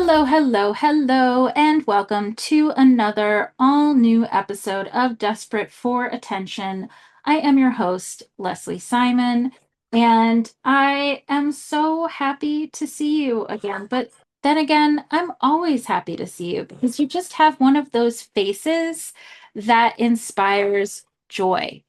Hello, hello, hello, and welcome to another all new episode of Desperate for Attention. I am your host, Leslie Simon, and I am so happy to see you again. But then again, I'm always happy to see you because you just have one of those faces that inspires joy.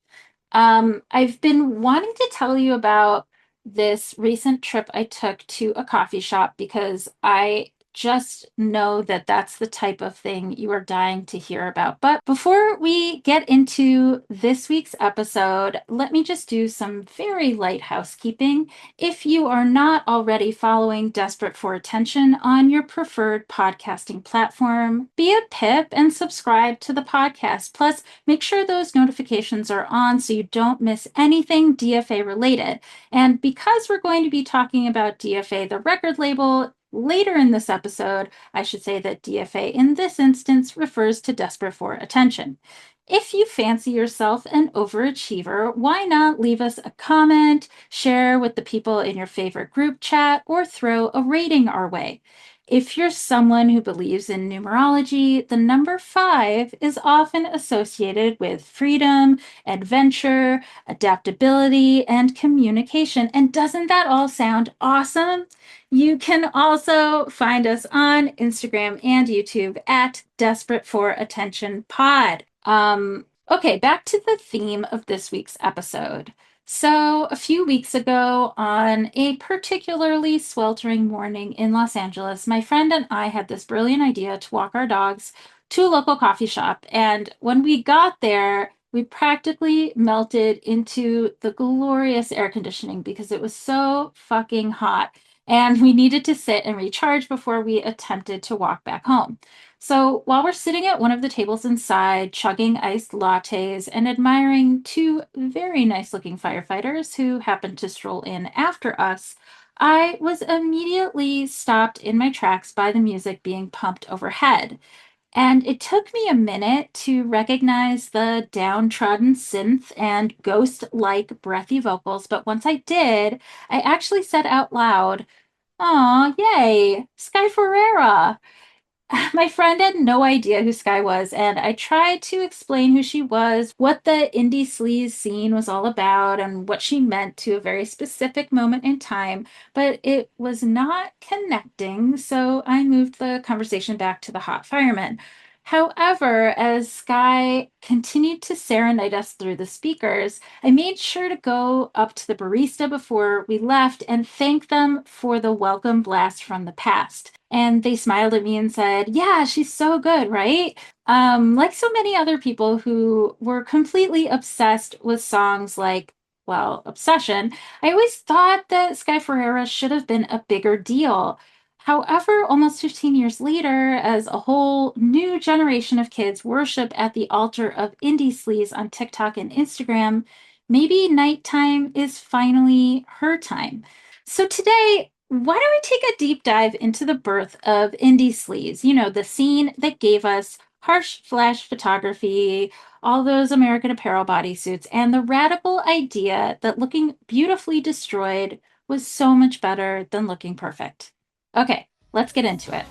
I've been wanting to tell you about this recent trip I took to a coffee shop because I just know that that's the type of thing you are dying to hear about. But before we get into this week's episode, let me just do some very light housekeeping. If you are not already following Desperate for Attention on your preferred podcasting platform, be a pip and subscribe to the podcast. Plus, make sure those notifications are on so you don't miss anything DFA related. And because we're going to be talking about DFA, the record label, later in this episode, I should say that DFA in this instance refers to Desperate for Attention. If you fancy yourself an overachiever, why not leave us a comment, share with the people in your favorite group chat, or throw a rating our way? If you're someone who believes in numerology, the number 5 is often associated with freedom, adventure, adaptability, and communication. And doesn't that all sound awesome? You can also find us on Instagram and YouTube at Desperate for Attention Pod. Okay, back to the theme of this week's episode. So, a few weeks ago, on a particularly sweltering morning in Los Angeles, my friend and I had this brilliant idea to walk our dogs to a local coffee shop. And when we got there, we practically melted into the glorious air conditioning because it was so fucking hot. And we needed to sit and recharge before we attempted to walk back home. So while we're sitting at one of the tables inside, chugging iced lattes and admiring two very nice looking firefighters who happened to stroll in after us, I was immediately stopped in my tracks by the music being pumped overhead. And it took me a minute to recognize the downtrodden synth and ghost-like breathy vocals, but once I did, I actually said out loud, "Aw, yay, Sky Ferreira." My friend had no idea who Sky was, and I tried to explain who she was, what the indie sleaze scene was all about, and what she meant to a very specific moment in time, but it was not connecting, so I moved the conversation back to the hot fireman. However, as Sky continued to serenade us through the speakers, I made sure to go up to the barista before we left and thank them for the welcome blast from the past. And they smiled at me and said, "Yeah, she's so good, right?" Like so many other people who were completely obsessed with songs like, well, Obsession, I always thought that Sky Ferreira should have been a bigger deal. However, almost 15 years later, as a whole new generation of kids worship at the altar of indie sleaze on TikTok and Instagram, maybe nighttime is finally her time. So today, why don't we take a deep dive into the birth of indie sleaze? You know, the scene that gave us harsh flash photography, all those American Apparel bodysuits, and the radical idea that looking beautifully destroyed was so much better than looking perfect. Okay, let's get into it.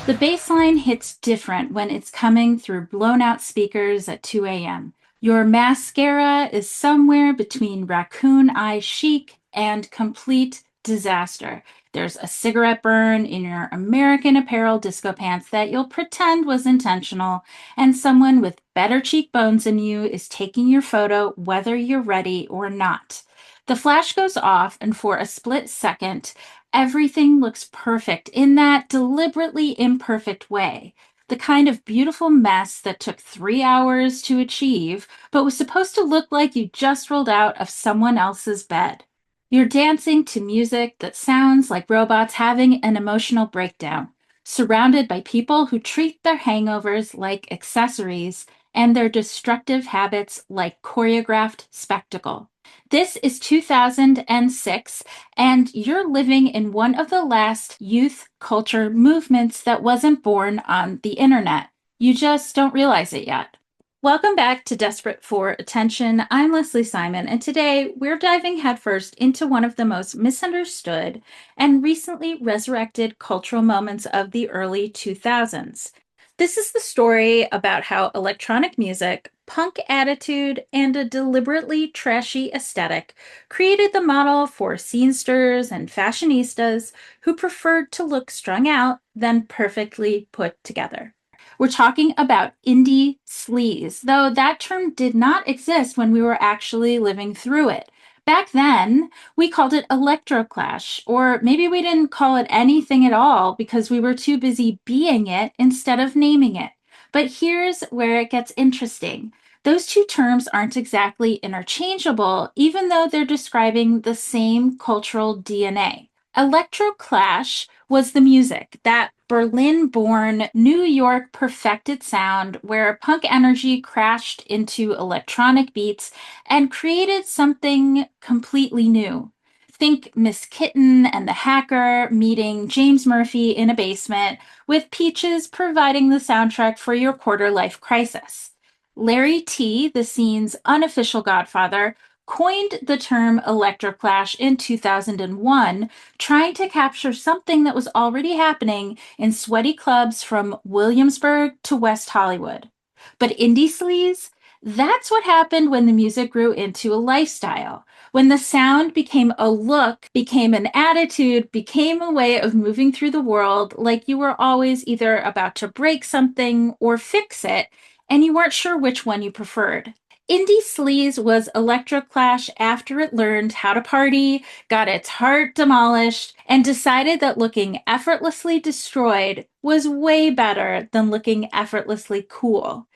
The bass line hits different when it's coming through blown out speakers at 2 a.m. Your mascara is somewhere between raccoon eye chic and complete disaster. There's a cigarette burn in your American Apparel disco pants that you'll pretend was intentional, and someone with better cheekbones than you is taking your photo whether you're ready or not. The flash goes off, and for a split second, everything looks perfect in that deliberately imperfect way. The kind of beautiful mess that took 3 hours to achieve, but was supposed to look like you just rolled out of someone else's bed. You're dancing to music that sounds like robots having an emotional breakdown, surrounded by people who treat their hangovers like accessories and their destructive habits like choreographed spectacle. This is 2006, and you're living in one of the last youth culture movements that wasn't born on the internet. You just don't realize it yet. Welcome back to Desperate for Attention. I'm Leslie Simon, and today we're diving headfirst into one of the most misunderstood and recently resurrected cultural moments of the early 2000s. This is the story about how electronic music, punk attitude, and a deliberately trashy aesthetic created the model for scenesters and fashionistas who preferred to look strung out than perfectly put together. We're talking about indie sleaze, though that term did not exist when we were actually living through it. Back then, we called it electroclash, or maybe we didn't call it anything at all because we were too busy being it instead of naming it. But here's where it gets interesting. Those two terms aren't exactly interchangeable, even though they're describing the same cultural DNA. Electroclash was the music, that Berlin born, New York perfected sound where punk energy crashed into electronic beats and created something completely new. Think Miss Kitten and the Hacker meeting James Murphy in a basement, with Peaches providing the soundtrack for your quarter life crisis. Larry T., the scene's unofficial godfather, coined the term electroclash in 2001, trying to capture something that was already happening in sweaty clubs from Williamsburg to West Hollywood. But indie sleaze, that's what happened when the music grew into a lifestyle. When the sound became a look, became an attitude, became a way of moving through the world, like you were always either about to break something or fix it, and you weren't sure which one you preferred. Indie sleaze was electroclash after it learned how to party, got its heart demolished, and decided that looking effortlessly destroyed was way better than looking effortlessly cool.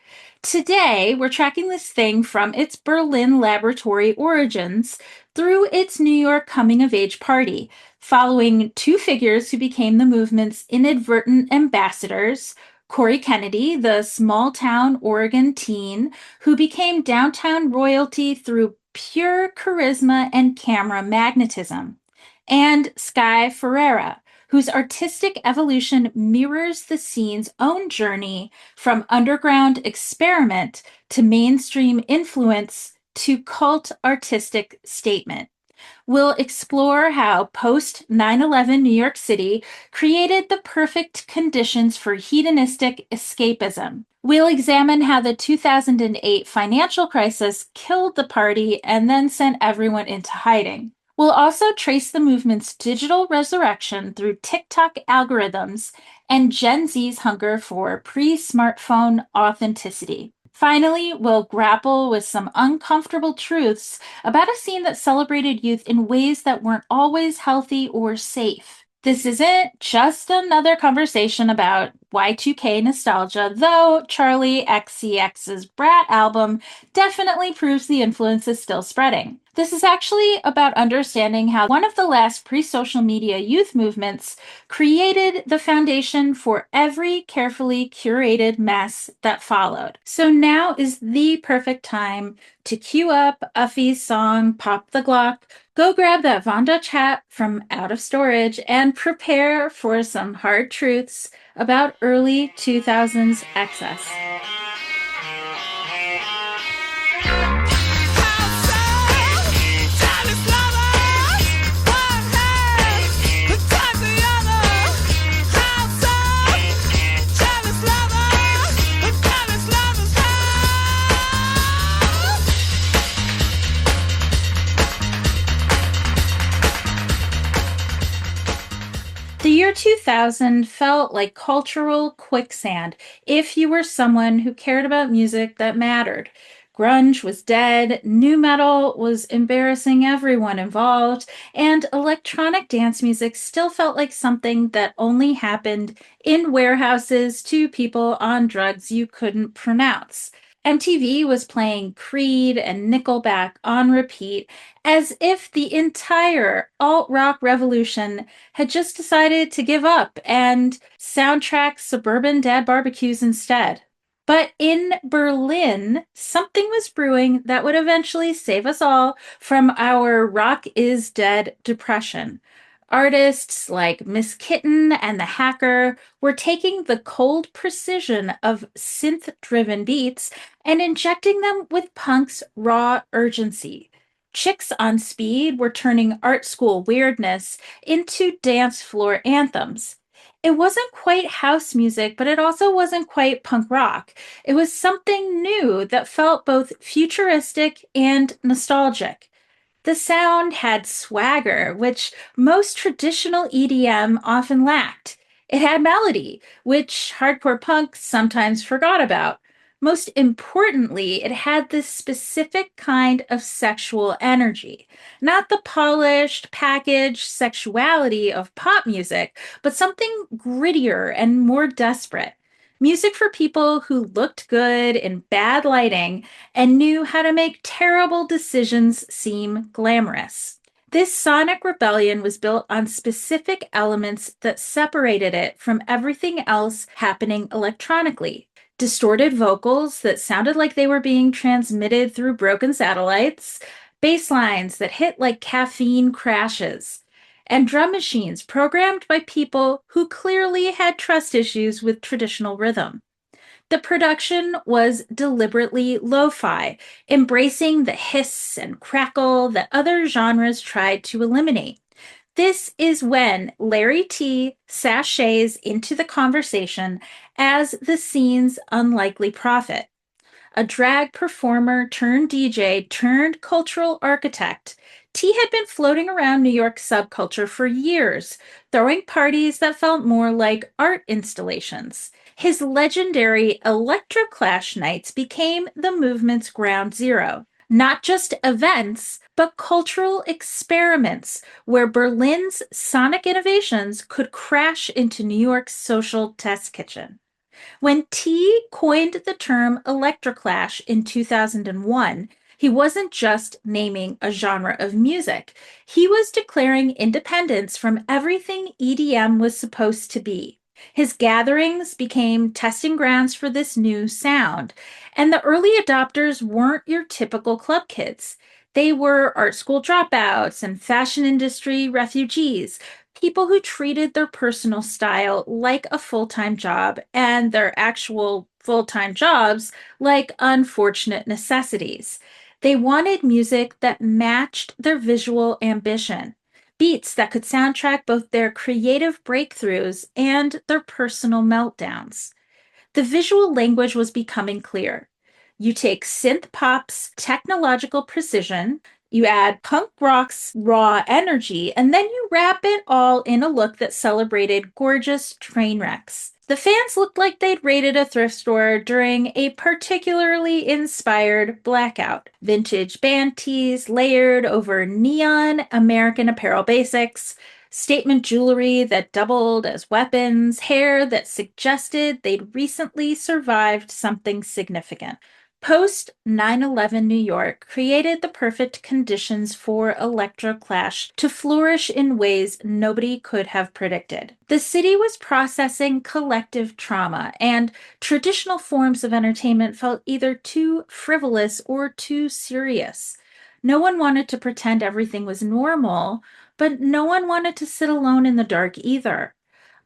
Today, we're tracking this thing from its Berlin laboratory origins through its New York coming of age party, following two figures who became the movement's inadvertent ambassadors. Corey Kennedy, the small town Oregon teen who became downtown royalty through pure charisma and camera magnetism, and Sky Ferreira, whose artistic evolution mirrors the scene's own journey from underground experiment to mainstream influence to cult artistic statement. We'll explore how post 9/11 New York City created the perfect conditions for hedonistic escapism. We'll examine how the 2008 financial crisis killed the party and then sent everyone into hiding. We'll also trace the movement's digital resurrection through TikTok algorithms and Gen Z's hunger for pre smartphone authenticity. Finally, we'll grapple with some uncomfortable truths about a scene that celebrated youth in ways that weren't always healthy or safe. This isn't just another conversation about Y2K nostalgia, though Charli XCX's Brat album definitely proves the influence is still spreading. This is actually about understanding how one of the last pre-social media youth movements created the foundation for every carefully curated mess that followed. So now is the perfect time to cue up Uffy's song Pop the Glock, go grab that Von Dutch hat from out of storage, and prepare for some hard truths about early 2000s excess. The year 2000 felt like cultural quicksand if you were someone who cared about music that mattered. Grunge was dead, nu metal was embarrassing everyone involved, and electronic dance music still felt like something that only happened in warehouses to people on drugs you couldn't pronounce. MTV was playing Creed and Nickelback on repeat as if the entire alt rock revolution had just decided to give up and soundtrack suburban dad barbecues instead. But in Berlin, something was brewing that would eventually save us all from our rock is dead depression. Artists like Miss Kitten and the Hacker were taking the cold precision of synth driven beats and injecting them with punk's raw urgency. Chicks on Speed were turning art school weirdness into dance floor anthems. It wasn't quite house music, but it also wasn't quite punk rock. It was something new that felt both futuristic and nostalgic. The sound had swagger, which most traditional EDM often lacked. It had melody, which hardcore punk sometimes forgot about. Most importantly, it had this specific kind of sexual energy. Not the polished, packaged sexuality of pop music, but something grittier and more desperate. Music for people who looked good in bad lighting and knew how to make terrible decisions seem glamorous. This sonic rebellion was built on specific elements that separated it from everything else happening electronically. Distorted vocals that sounded like they were being transmitted through broken satellites, bass lines that hit like caffeine crashes, and drum machines programmed by people who clearly had trust issues with traditional rhythm. The production was deliberately lo fi, embracing the hiss and crackle that other genres tried to eliminate. This is when Larry T sachets into the conversation as the scene's unlikely prophet. A drag performer turned DJ turned cultural architect. T had been floating around New York subculture for years, throwing parties that felt more like art installations. His legendary Electroclash nights became the movement's ground zero. Not just events, but cultural experiments where Berlin's sonic innovations could crash into New York's social test kitchen. When T coined the term electroclash in 2001, he wasn't just naming a genre of music, he was declaring independence from everything EDM was supposed to be. His gatherings became testing grounds for this new sound, and the early adopters weren't your typical club kids. They were art school dropouts and fashion industry refugees, people who treated their personal style like a full time job and their actual full time jobs like unfortunate necessities. They wanted music that matched their visual ambition, beats that could soundtrack both their creative breakthroughs and their personal meltdowns. The visual language was becoming clear. You take synth pop's technological precision, you add punk rock's raw energy, and then you wrap it all in a look that celebrated gorgeous train wrecks. The fans looked like they'd raided a thrift store during a particularly inspired blackout. Vintage band tees layered over neon American Apparel basics, statement jewelry that doubled as weapons, hair that suggested they'd recently survived something significant. Post 9/11 New York created the perfect conditions for electroclash to flourish in ways nobody could have predicted. The city was processing collective trauma, and traditional forms of entertainment felt either too frivolous or too serious. No one wanted to pretend everything was normal, but no one wanted to sit alone in the dark either.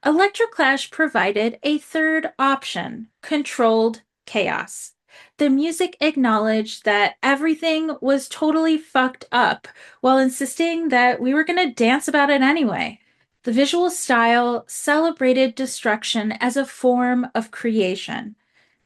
Electroclash provided a third option: controlled chaos. The music acknowledged that everything was totally fucked up while insisting that we were going to dance about it anyway. The visual style celebrated destruction as a form of creation.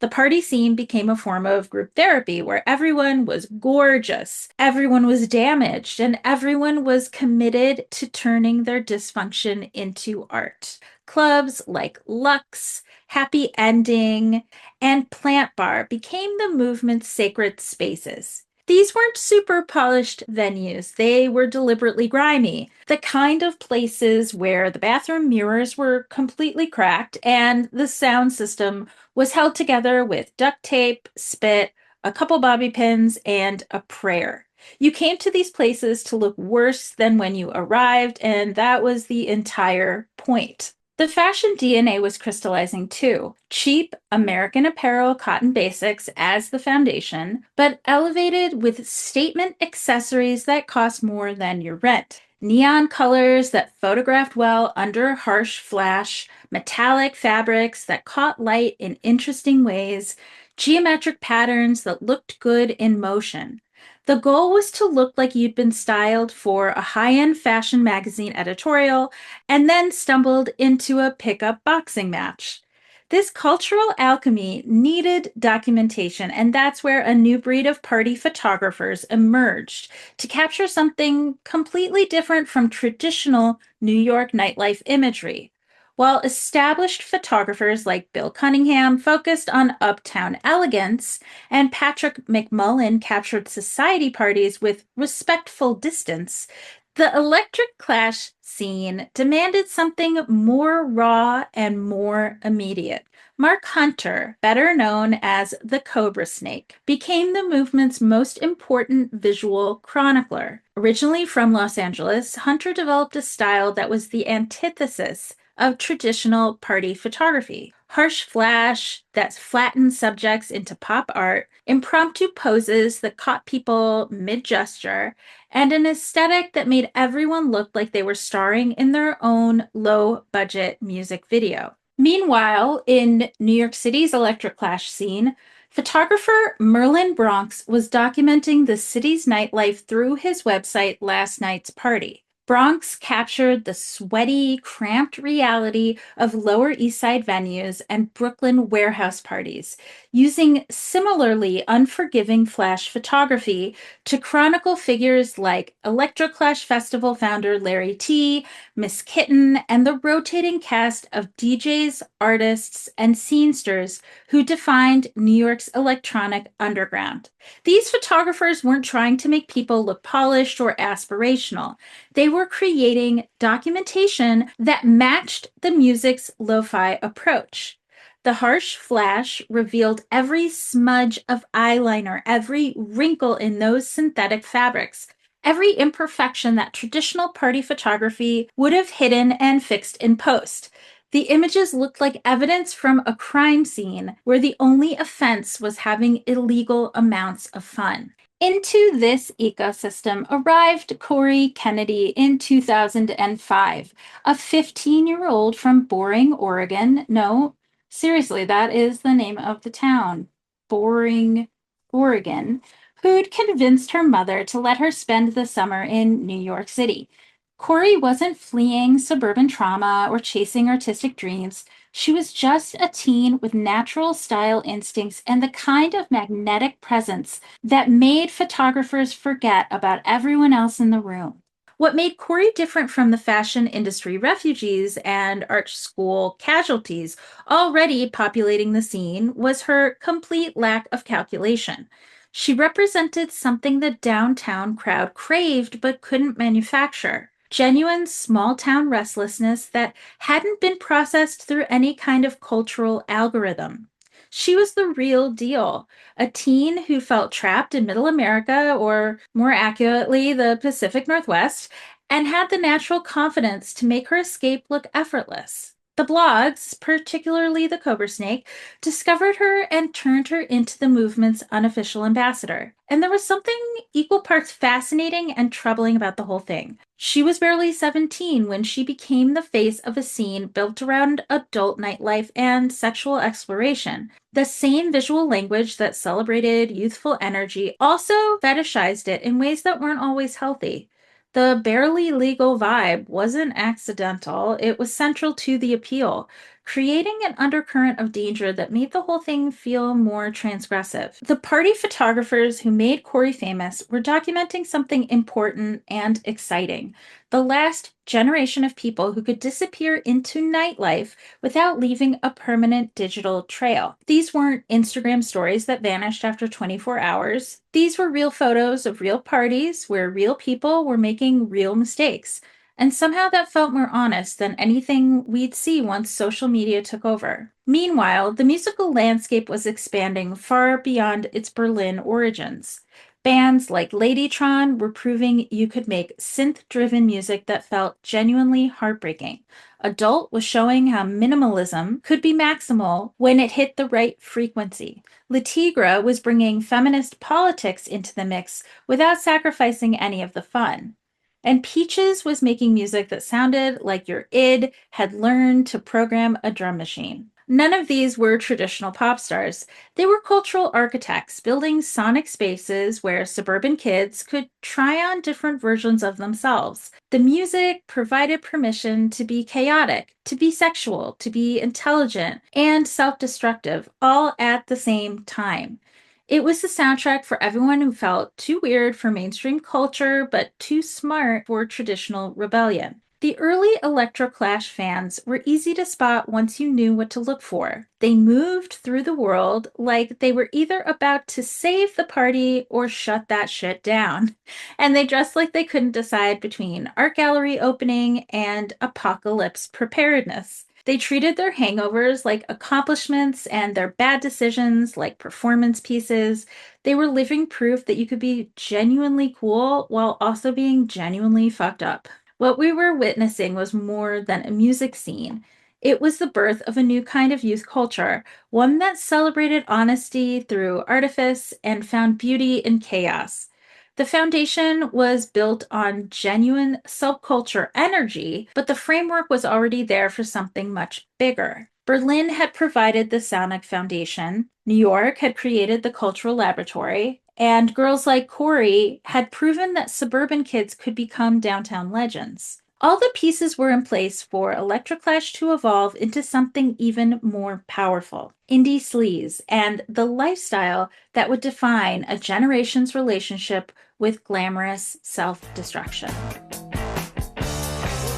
The party scene became a form of group therapy where everyone was gorgeous, everyone was damaged, and everyone was committed to turning their dysfunction into art. Clubs like Lux, Happy Ending, and Plant Bar became the movement's sacred spaces. These weren't super polished venues. They were deliberately grimy, the kind of places where the bathroom mirrors were completely cracked and the sound system was held together with duct tape, spit, a couple bobby pins, and a prayer. You came to these places to look worse than when you arrived, and that was the entire point. The fashion DNA was crystallizing too. Cheap American apparel, cotton basics as the foundation, but elevated with statement accessories that cost more than your rent. Neon colors that photographed well under harsh flash, metallic fabrics that caught light in interesting ways, geometric patterns that looked good in motion. The goal was to look like you'd been styled for a high-end fashion magazine editorial and then stumbled into a pickup boxing match. This cultural alchemy needed documentation, and that's where a new breed of party photographers emerged to capture something completely different from traditional New York nightlife imagery. While established photographers like Bill Cunningham focused on uptown elegance, and Patrick McMullen captured society parties with respectful distance, the electric clash scene demanded something more raw and more immediate. Mark Hunter, better known as the Cobra Snake, became the movement's most important visual chronicler. Originally from Los Angeles, Hunter developed a style that was the antithesis of traditional party photography. Harsh flash that flattened subjects into pop art, impromptu poses that caught people mid gesture, and an aesthetic that made everyone look like they were starring in their own low budget music video. Meanwhile, in New York City's electric clash scene, photographer Merlin Bronx was documenting the city's nightlife through his website Last Night's Party. Bronx captured the sweaty, cramped reality of Lower East Side venues and Brooklyn warehouse parties, using similarly unforgiving flash photography to chronicle figures like Electroclash Festival founder Larry T, Miss Kitten, and the rotating cast of DJs, artists, and scenesters who defined New York's electronic underground. These photographers weren't trying to make people look polished or aspirational. They were creating documentation that matched the music's lo-fi approach. The harsh flash revealed every smudge of eyeliner, every wrinkle in those synthetic fabrics, every imperfection that traditional party photography would have hidden and fixed in post. The images looked like evidence from a crime scene where the only offense was having illegal amounts of fun. Into this ecosystem arrived Corey Kennedy in 2005, a 15-year-old from Boring, Oregon. No, seriously, that is the name of the town, Boring, Oregon, who'd convinced her mother to let her spend the summer in New York City. Corey wasn't fleeing suburban trauma or chasing artistic dreams. She was just a teen with natural style instincts and the kind of magnetic presence that made photographers forget about everyone else in the room. What made Corey different from the fashion industry refugees and art school casualties already populating the scene was her complete lack of calculation. She represented something the downtown crowd craved but couldn't manufacture. Genuine small town restlessness that hadn't been processed through any kind of cultural algorithm. She was the real deal, a teen who felt trapped in Middle America, or more accurately, the Pacific Northwest, and had the natural confidence to make her escape look effortless. The blogs, particularly the Cobra Snake, discovered her and turned her into the movement's unofficial ambassador. And there was something equal parts fascinating and troubling about the whole thing. She was barely 17 when she became the face of a scene built around adult nightlife and sexual exploration. The same visual language that celebrated youthful energy also fetishized it in ways that weren't always healthy. The barely legal vibe wasn't accidental, it was central to the appeal, creating an undercurrent of danger that made the whole thing feel more transgressive. The party photographers who made Corey famous were documenting something important and exciting. The last generation of people who could disappear into nightlife without leaving a permanent digital trail. These weren't Instagram stories that vanished after 24 hours. These were real photos of real parties where real people were making real mistakes. And somehow that felt more honest than anything we'd see once social media took over. Meanwhile, the musical landscape was expanding far beyond its Berlin origins. Bands like Ladytron were proving you could make synth-driven music that felt genuinely heartbreaking. Adult was showing how minimalism could be maximal when it hit the right frequency. Latigra was bringing feminist politics into the mix without sacrificing any of the fun. And Peaches was making music that sounded like your id had learned to program a drum machine. None of these were traditional pop stars. They were cultural architects building sonic spaces where suburban kids could try on different versions of themselves. The music provided permission to be chaotic, to be sexual, to be intelligent, and self destructive, all at the same time. It was the soundtrack for everyone who felt too weird for mainstream culture, but too smart for traditional rebellion. The early Electroclash fans were easy to spot once you knew what to look for. They moved through the world like they were either about to save the party or shut that shit down. And they dressed like they couldn't decide between art gallery opening and apocalypse preparedness. They treated their hangovers like accomplishments and their bad decisions like performance pieces. They were living proof that you could be genuinely cool while also being genuinely fucked up. What we were witnessing was more than a music scene. It was the birth of a new kind of youth culture, one that celebrated honesty through artifice and found beauty in chaos. The foundation was built on genuine subculture energy, but the framework was already there for something much bigger. Berlin had provided the sonic foundation, New York had created the cultural laboratory, and girls like Corey had proven that suburban kids could become downtown legends. All the pieces were in place for Electroclash to evolve into something even more powerful, indie sleaze, and the lifestyle that would define a generation's relationship with glamorous self-destruction.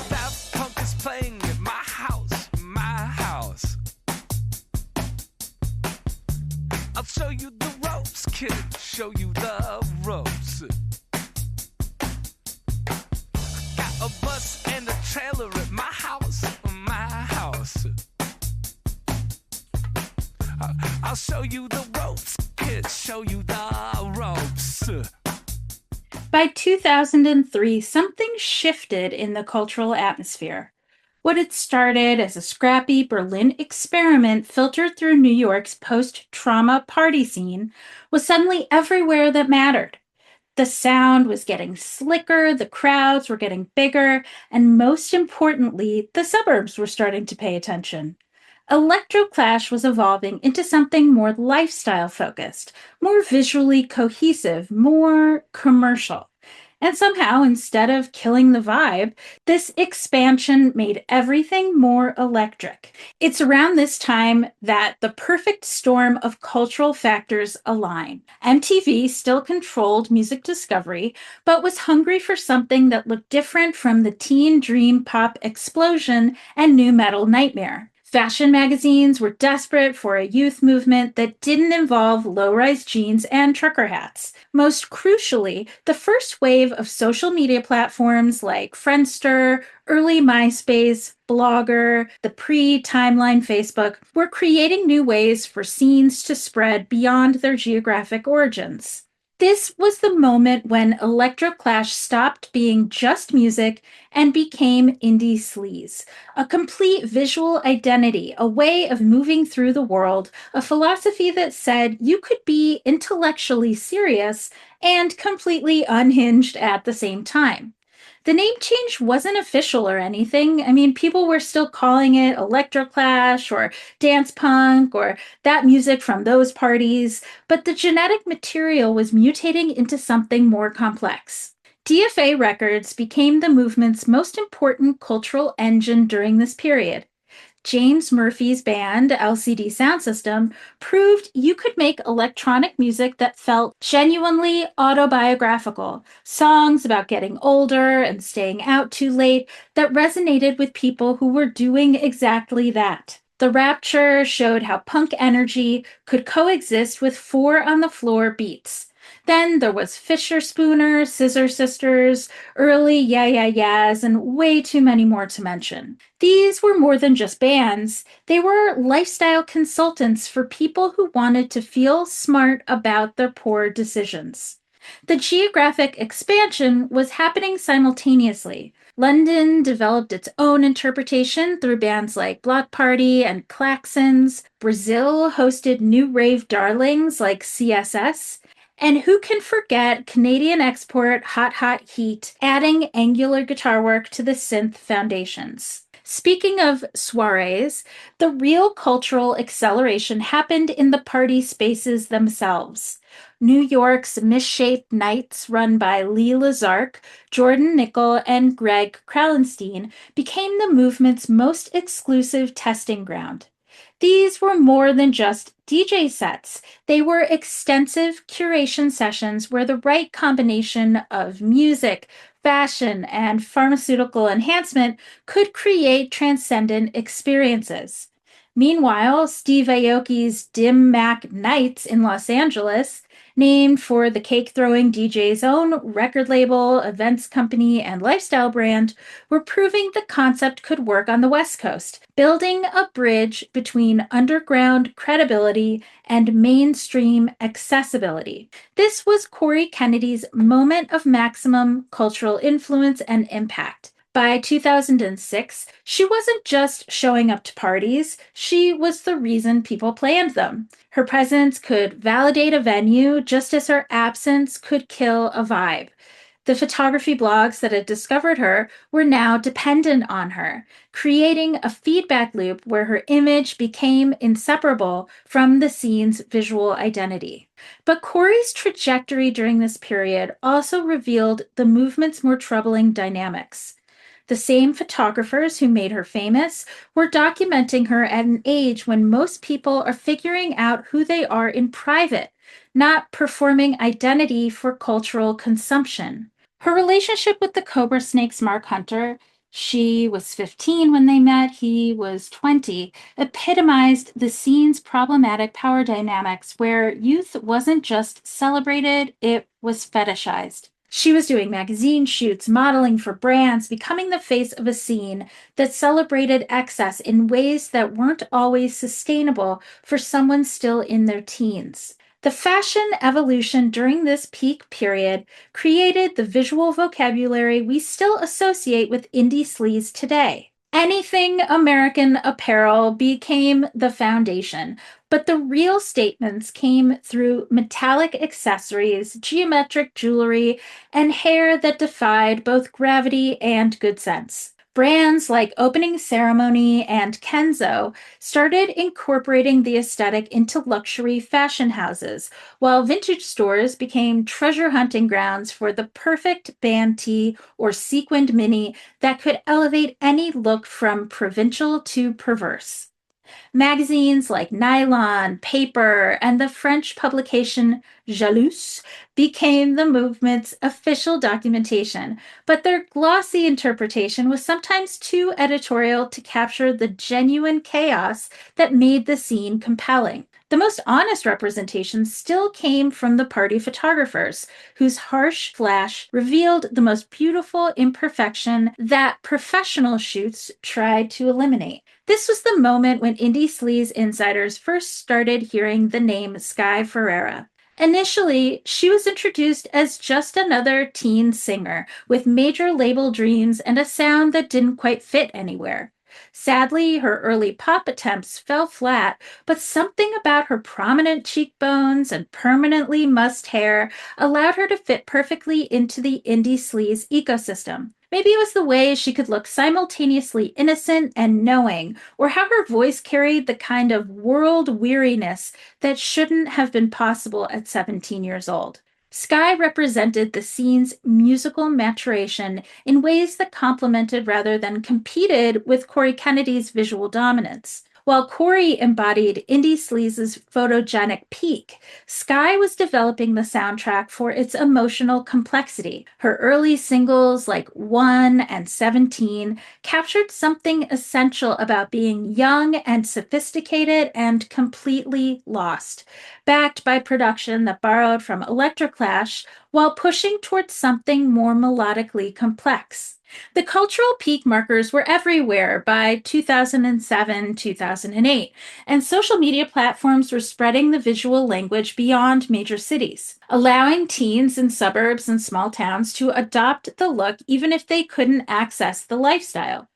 Daft Punk is playing at my house, my house. I'll show you the ropes, kid, show you the ropes. A bus and a trailer at my house, my house. I'll show you the ropes, kids, show you the ropes. By 2003, something shifted in the cultural atmosphere. What had started as a scrappy Berlin experiment filtered through New York's post-trauma party scene was suddenly everywhere that mattered. The sound was getting slicker, the crowds were getting bigger, and most importantly, the suburbs were starting to pay attention. Electroclash was evolving into something more lifestyle focused, more visually cohesive, more commercial. And somehow, instead of killing the vibe, this expansion made everything more electric. It's around this time that the perfect storm of cultural factors align. MTV still controlled music discovery, but was hungry for something that looked different from the teen dream pop explosion and nu metal nightmare. Fashion magazines were desperate for a youth movement that didn't involve low-rise jeans and trucker hats. Most crucially, the first wave of social media platforms like Friendster, early MySpace, Blogger, the pre-timeline Facebook were creating new ways for scenes to spread beyond their geographic origins. This was the moment when Electroclash stopped being just music and became indie sleaze, a complete visual identity, a way of moving through the world, a philosophy that said you could be intellectually serious and completely unhinged at the same time. The name change wasn't official or anything. I mean, people were still calling it Electroclash or dance punk or that music from those parties, but the genetic material was mutating into something more complex. DFA Records became the movement's most important cultural engine during this period. James Murphy's band, LCD Soundsystem, proved you could make electronic music that felt genuinely autobiographical, songs about getting older and staying out too late that resonated with people who were doing exactly that. The Rapture showed how punk energy could coexist with four on the floor beats. Then there was Fisher Spooner, Scissor Sisters, early Yeah Yeah Yeahs, and way too many more to mention. These were more than just bands. They were lifestyle consultants for people who wanted to feel smart about their poor decisions. The geographic expansion was happening simultaneously. London developed its own interpretation through bands like Block Party and Klaxons. Brazil hosted new rave darlings like CSS. And who can forget Canadian export Hot Hot Heat, adding angular guitar work to the synth foundations. Speaking of soirees, the real cultural acceleration happened in the party spaces themselves. New York's Misshaped Nights, run by Lee Lazark, Jordan Nickel, and Greg Krallenstein, became the movement's most exclusive testing ground. These were more than just DJ sets. They were extensive curation sessions where the right combination of music, fashion, and pharmaceutical enhancement could create transcendent experiences. Meanwhile, Steve Aoki's Dim Mak Nights in Los Angeles, named for the cake throwing DJ's own record label, events company, and lifestyle brand, were proving the concept could work on the West Coast, building a bridge between underground credibility and mainstream accessibility. This was Corey Kennedy's moment of maximum cultural influence and impact. By 2006, she wasn't just showing up to parties, she was the reason people planned them. Her presence could validate a venue just as her absence could kill a vibe. The photography blogs that had discovered her were now dependent on her, creating a feedback loop where her image became inseparable from the scene's visual identity. But Corey's trajectory during this period also revealed the movement's more troubling dynamics. The same photographers who made her famous were documenting her at an age when most people are figuring out who they are in private, not performing identity for cultural consumption. Her relationship with the Cobra Snake's Mark Hunter, she was 15 when they met, he was 20, epitomized the scene's problematic power dynamics where youth wasn't just celebrated, it was fetishized. She was doing magazine shoots, modeling for brands, becoming the face of a scene that celebrated excess in ways that weren't always sustainable for someone still in their teens. The fashion evolution during this peak period created the visual vocabulary we still associate with indie sleaze today. Anything American apparel became the foundation, but the real statements came through metallic accessories, geometric jewelry, and hair that defied both gravity and good sense. Brands like Opening Ceremony and Kenzo started incorporating the aesthetic into luxury fashion houses, while vintage stores became treasure hunting grounds for the perfect band tee or sequined mini that could elevate any look from provincial to perverse. Magazines like Nylon, Paper, and the French publication Jalouse became the movement's official documentation, but their glossy interpretation was sometimes too editorial to capture the genuine chaos that made the scene compelling. The most honest representations still came from the party photographers, whose harsh flash revealed the most beautiful imperfection that professional shoots tried to eliminate. This was the moment when indie sleaze insiders first started hearing the name Sky Ferreira. Initially, she was introduced as just another teen singer with major label dreams and a sound that didn't quite fit anywhere. Sadly, her early pop attempts fell flat, but something about her prominent cheekbones and permanently mussed hair allowed her to fit perfectly into the indie sleaze ecosystem. Maybe it was the way she could look simultaneously innocent and knowing, or how her voice carried the kind of world weariness that shouldn't have been possible at 17 years old. Sky represented the scene's musical maturation in ways that complemented rather than competed with Corey Kennedy's visual dominance. While Corey embodied indie sleaze's photogenic peak, Sky was developing the soundtrack for its emotional complexity. Her early singles like One and 17 captured something essential about being young and sophisticated and completely lost, backed by production that borrowed from Electroclash while pushing towards something more melodically complex. The cultural peak markers were everywhere by 2007, 2008, and social media platforms were spreading the visual language beyond major cities, allowing teens in suburbs and small towns to adopt the look even if they couldn't access the lifestyle.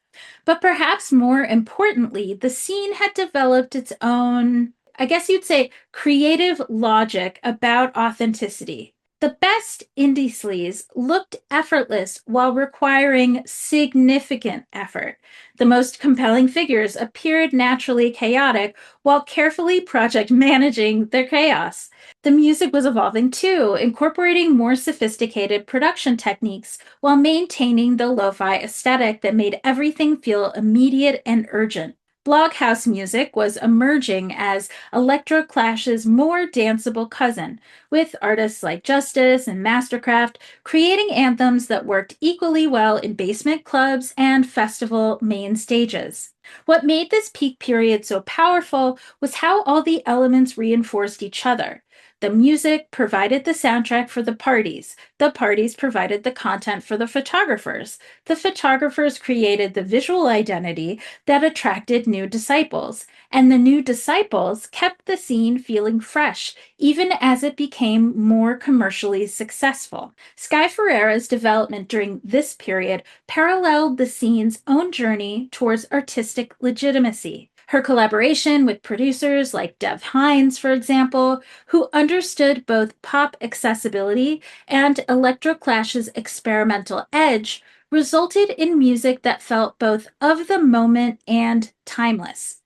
But perhaps more importantly, the scene had developed its own, I guess you'd say, creative logic about authenticity. The best indie sleaze looked effortless while requiring significant effort. The most compelling figures appeared naturally chaotic while carefully project managing their chaos. The music was evolving too, incorporating more sophisticated production techniques while maintaining the lo-fi aesthetic that made everything feel immediate and urgent. Bloghouse music was emerging as Electroclash's more danceable cousin, with artists like Justice and Mastercraft creating anthems that worked equally well in basement clubs and festival main stages. What made this peak period so powerful was how all the elements reinforced each other. The music provided the soundtrack for the parties provided the content for the photographers created the visual identity that attracted new disciples, and the new disciples kept the scene feeling fresh, even as it became more commercially successful. Sky Ferreira's development during this period paralleled the scene's own journey towards artistic legitimacy. Her collaboration with producers like Dev Hynes, for example, who understood both pop accessibility and Electroclash's experimental edge, resulted in music that felt both of the moment and timeless.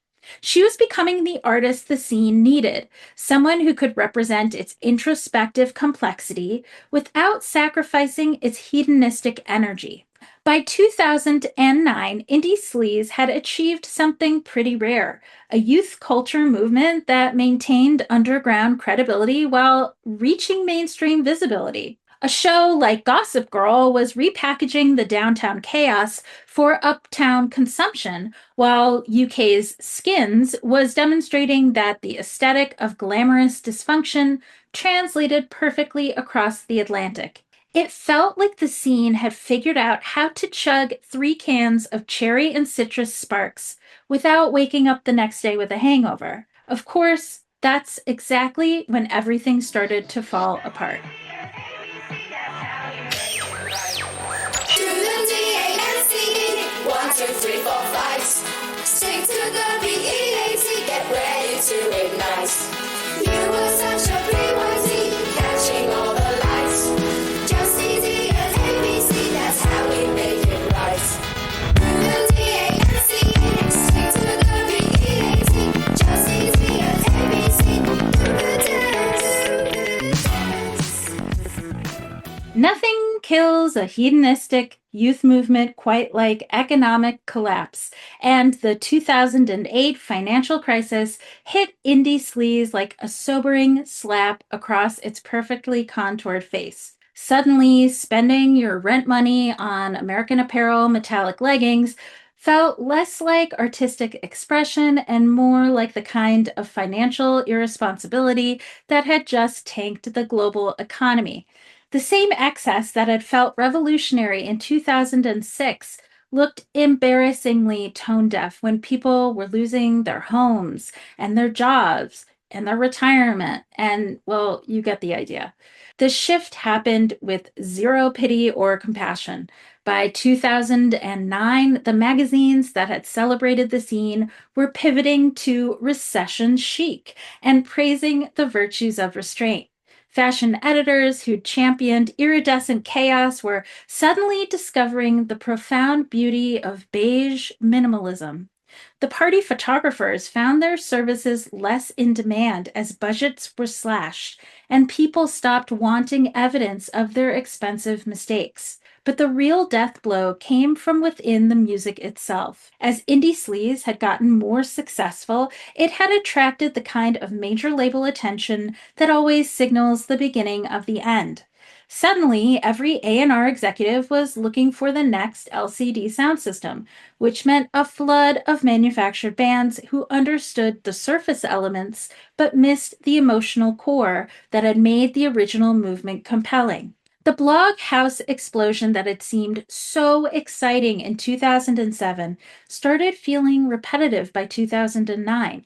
She was becoming the artist the scene needed, someone who could represent its introspective complexity without sacrificing its hedonistic energy. By 2009, Indie Sleaze had achieved something pretty rare, a youth culture movement that maintained underground credibility while reaching mainstream visibility. A show like Gossip Girl was repackaging the downtown chaos for uptown consumption, while UK's Skins was demonstrating that the aesthetic of glamorous dysfunction translated perfectly across the Atlantic. It felt like the scene had figured out how to chug 3 cans of cherry and citrus sparks without waking up the next day with a hangover. Of course, that's exactly when everything started to fall apart. One, two, three, four, five. Stick to the BEAT, get ready to ignite. You were such a BYT, catching all the lights. Just easy as ABC, that's how we make it right. Stick to the BEAT, just easy as ABC. Nothing kills a hedonistic youth movement quite like economic collapse, and the 2008 financial crisis hit indie sleaze like a sobering slap across its perfectly contoured face. Suddenly, spending your rent money on American Apparel metallic leggings felt less like artistic expression and more like the kind of financial irresponsibility that had just tanked the global economy. The same excess that had felt revolutionary in 2006 looked embarrassingly tone deaf when people were losing their homes and their jobs and their retirement. And, well, you get the idea. The shift happened with zero pity or compassion. By 2009, the magazines that had celebrated the scene were pivoting to recession chic and praising the virtues of restraint. Fashion editors who championed iridescent chaos were suddenly discovering the profound beauty of beige minimalism. The party photographers found their services less in demand as budgets were slashed and people stopped wanting evidence of their expensive mistakes. But the real death blow came from within the music itself. As indie sleaze had gotten more successful, it had attracted the kind of major label attention that always signals the beginning of the end. Suddenly, every A&R executive was looking for the next LCD sound system, which meant a flood of manufactured bands who understood the surface elements but missed the emotional core that had made the original movement compelling. The blog house explosion that had seemed so exciting in 2007 started feeling repetitive by 2009.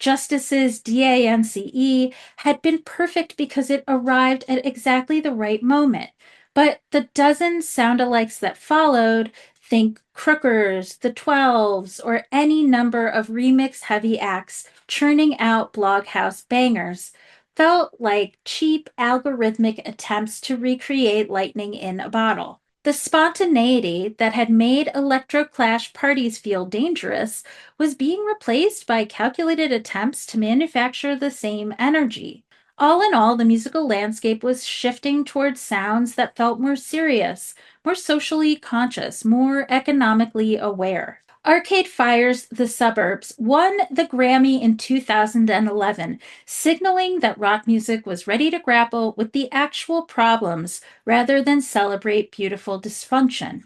Justice's DANCE had been perfect because it arrived at exactly the right moment. But the dozen sound-alikes that followed, think Crookers, the Twelves, or any number of remix-heavy acts churning out Bloghouse bangers, felt like cheap algorithmic attempts to recreate lightning in a bottle. The spontaneity that had made electroclash parties feel dangerous was being replaced by calculated attempts to manufacture the same energy. All in all, the musical landscape was shifting towards sounds that felt more serious, more socially conscious, more economically aware. Arcade Fire's The Suburbs won the Grammy in 2011, signaling that rock music was ready to grapple with the actual problems rather than celebrate beautiful dysfunction.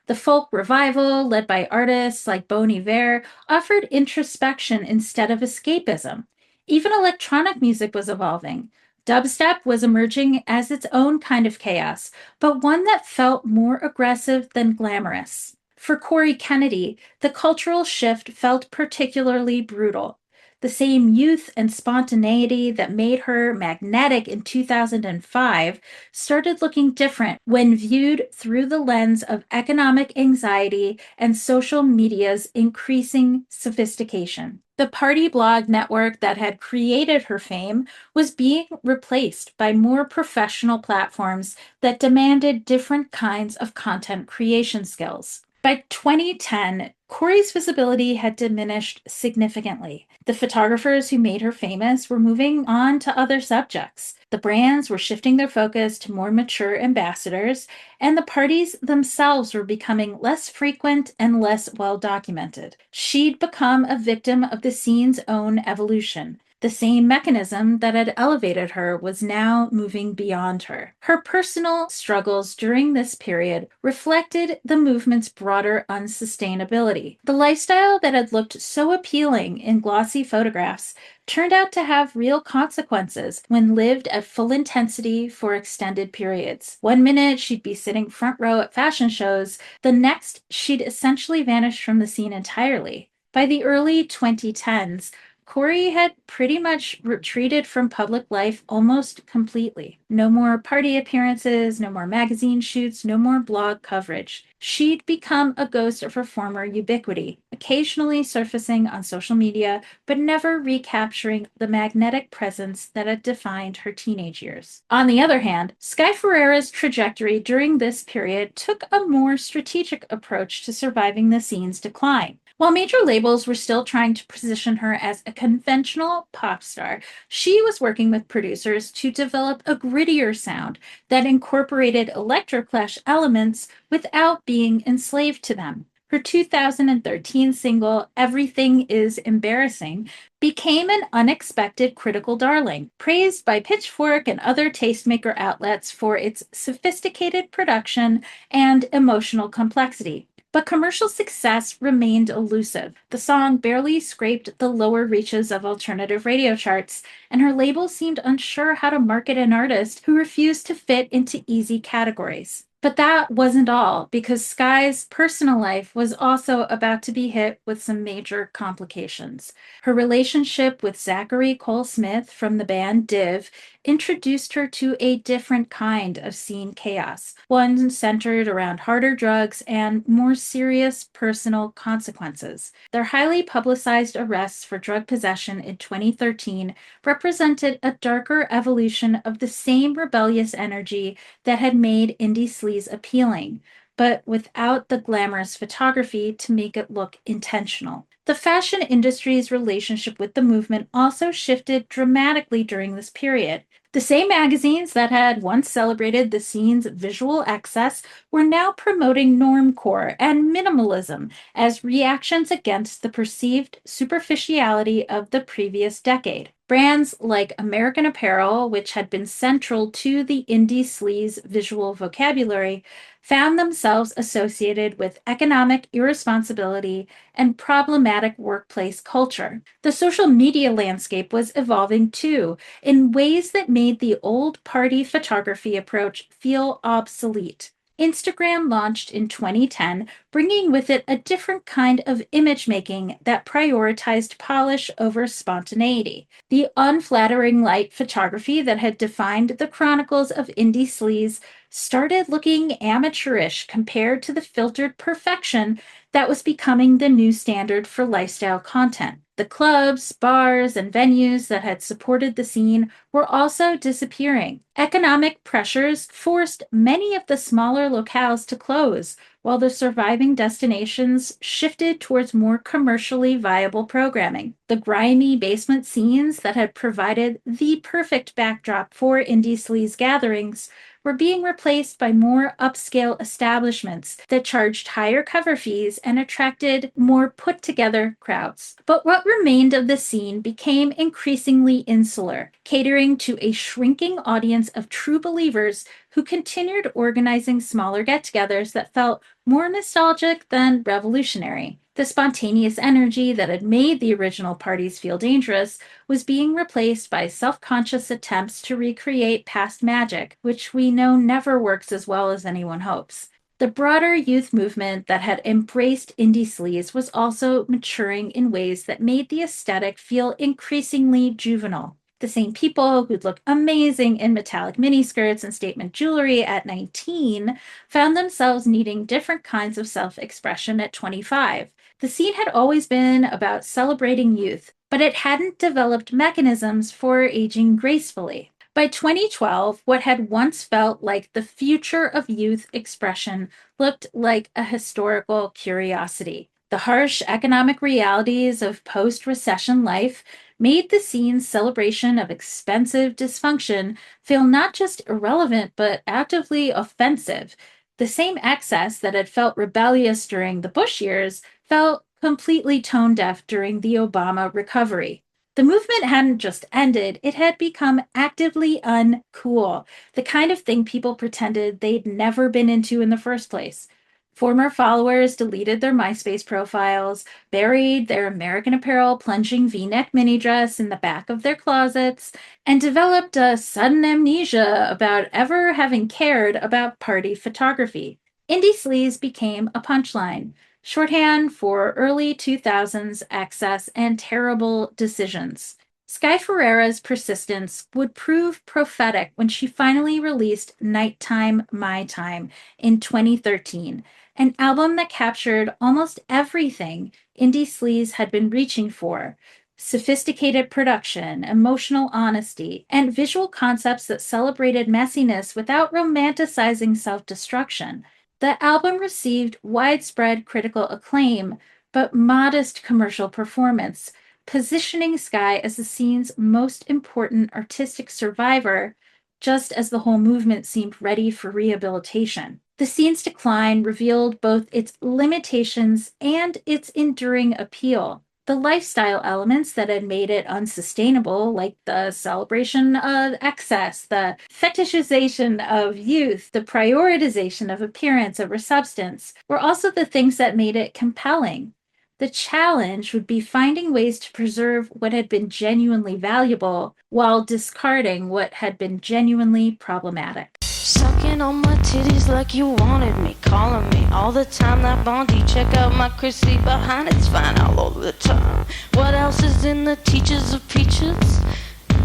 The folk revival, led by artists like Bon Iver, offered introspection instead of escapism. Even electronic music was evolving. Dubstep was emerging as its own kind of chaos, but one that felt more aggressive than glamorous. For Corey Kennedy, the cultural shift felt particularly brutal. The same youth and spontaneity that made her magnetic in 2005 started looking different when viewed through the lens of economic anxiety and social media's increasing sophistication. The party blog network that had created her fame was being replaced by more professional platforms that demanded different kinds of content creation skills. By 2010, Corey's visibility had diminished significantly. The photographers who made her famous were moving on to other subjects. The brands were shifting their focus to more mature ambassadors, and the parties themselves were becoming less frequent and less well documented. She'd become a victim of the scene's own evolution. The same mechanism that had elevated her was now moving beyond her. Her personal struggles during this period reflected the movement's broader unsustainability. The lifestyle that had looked so appealing in glossy photographs turned out to have real consequences when lived at full intensity for extended periods. One minute she'd be sitting front row at fashion shows, the next she'd essentially vanished from the scene entirely. By the early 2010s, Corey had pretty much retreated from public life almost completely. No more party appearances, no more magazine shoots, no more blog coverage. She'd become a ghost of her former ubiquity, occasionally surfacing on social media, but never recapturing the magnetic presence that had defined her teenage years. On the other hand, Sky Ferreira's trajectory during this period took a more strategic approach to surviving the scene's decline. While major labels were still trying to position her as a conventional pop star, she was working with producers to develop a grittier sound that incorporated electroclash elements without being enslaved to them. Her 2013 single, Everything is Embarrassing, became an unexpected critical darling, praised by Pitchfork and other tastemaker outlets for its sophisticated production and emotional complexity. But commercial success remained elusive. The song barely scraped the lower reaches of alternative radio charts, and her label seemed unsure how to market an artist who refused to fit into easy categories. But that wasn't all, because Sky's personal life was also about to be hit with some major complications. Her relationship with Zachary Cole Smith from the band Div introduced her to a different kind of scene chaos, one centered around harder drugs and more serious personal consequences. Their highly publicized arrests for drug possession in 2013 represented a darker evolution of the same rebellious energy that had made indie sleaze appealing, but without the glamorous photography to make it look intentional. The fashion industry's relationship with the movement also shifted dramatically during this period. The same magazines that had once celebrated the scene's visual excess were now promoting normcore and minimalism as reactions against the perceived superficiality of the previous decade. Brands like American Apparel, which had been central to the indie sleaze visual vocabulary, found themselves associated with economic irresponsibility and problematic workplace culture. The social media landscape was evolving too, in ways that made the old party photography approach feel obsolete. Instagram launched in 2010, bringing with it a different kind of image making that prioritized polish over spontaneity. The unflattering light photography that had defined the chronicles of indie sleaze started looking amateurish compared to the filtered perfection that was becoming the new standard for lifestyle content. The clubs, bars, and venues that had supported the scene were also disappearing. Economic pressures forced many of the smaller locales to close, while the surviving destinations shifted towards more commercially viable programming. The grimy basement scenes that had provided the perfect backdrop for indie sleaze gatherings were being replaced by more upscale establishments that charged higher cover fees and attracted more put together crowds. But what remained of the scene became increasingly insular, catering to a shrinking audience of true believers who continued organizing smaller get togethers that felt more nostalgic than revolutionary. The spontaneous energy that had made the original parties feel dangerous was being replaced by self conscious attempts to recreate past magic, which we know never works as well as anyone hopes. The broader youth movement that had embraced indie sleaze was also maturing in ways that made the aesthetic feel increasingly juvenile. The same people who'd look amazing in metallic miniskirts and statement jewelry at 19 found themselves needing different kinds of self expression at 25. The scene had always been about celebrating youth, but it hadn't developed mechanisms for aging gracefully. By 2012, what had once felt like the future of youth expression looked like a historical curiosity. The harsh economic realities of post recession life made the scene's celebration of expensive dysfunction feel not just irrelevant, but actively offensive. The same excess that had felt rebellious during the Bush years felt completely tone deaf during the Obama recovery. The movement hadn't just ended, it had become actively uncool, the kind of thing people pretended they'd never been into in the first place. Former followers deleted their MySpace profiles, buried their American Apparel plunging v-neck mini dress in the back of their closets, and developed a sudden amnesia about ever having cared about party photography. Indie sleaze became a punchline, shorthand for early 2000s excess and terrible decisions. Sky Ferreira's persistence would prove prophetic when she finally released Nighttime My Time in 2013, an album that captured almost everything indie sleaze had been reaching for: sophisticated production, emotional honesty, and visual concepts that celebrated messiness without romanticizing self destruction. The album received widespread critical acclaim, but modest commercial performance, positioning Sky as the scene's most important artistic survivor, just as the whole movement seemed ready for rehabilitation. The scene's decline revealed both its limitations and its enduring appeal. The lifestyle elements that had made it unsustainable, like the celebration of excess, the fetishization of youth, the prioritization of appearance over substance, were also the things that made it compelling. The challenge would be finding ways to preserve what had been genuinely valuable while discarding what had been genuinely problematic. Sucking on my titties like you wanted me, calling me all the time, that Bondi. Check out my Chrissy behind, it's fine all over the time. What else is in the teachers of peaches?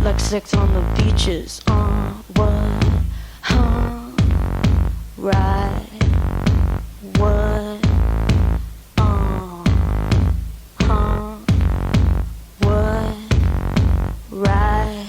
Like sex on the beaches. What? Huh? Right. What? Huh? What? Right.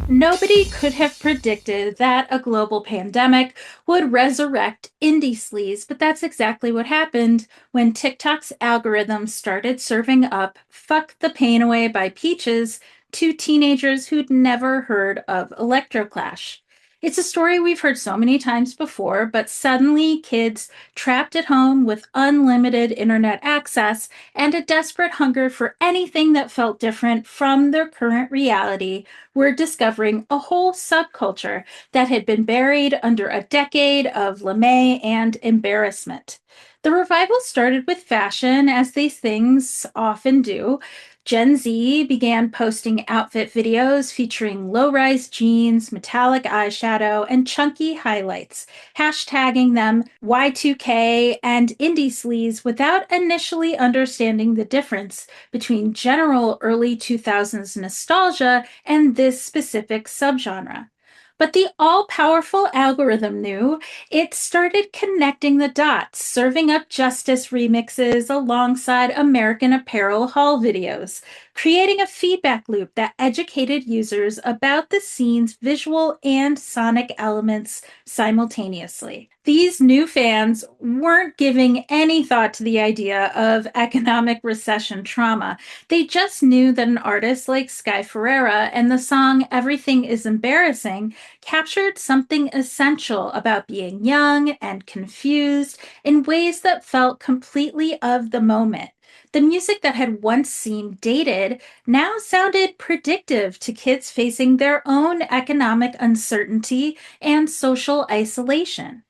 Nobody could have predicted that a global pandemic would resurrect indie sleaze, but that's exactly what happened when TikTok's algorithm started serving up Fuck the Pain Away by Peaches two teenagers who'd never heard of electroclash. It's a story we've heard so many times before, but suddenly kids trapped at home with unlimited internet access and a desperate hunger for anything that felt different from their current reality were discovering a whole subculture that had been buried under a decade of lame and embarrassment. The revival started with fashion, as these things often do. Gen Z began posting outfit videos featuring low-rise jeans, metallic eyeshadow, and chunky highlights, hashtagging them Y2K and indie sleaze without initially understanding the difference between general early 2000s nostalgia and this specific subgenre. But the all powerful algorithm knew. It started connecting the dots, serving up Justice remixes alongside American Apparel haul videos, creating a feedback loop that educated users about the scene's visual and sonic elements simultaneously. These new fans weren't giving any thought to the idea of economic recession trauma. They just knew that an artist like Sky Ferreira and the song Everything is Embarrassing captured something essential about being young and confused in ways that felt completely of the moment. The music that had once seemed dated now sounded predictive to kids facing their own economic uncertainty and social isolation.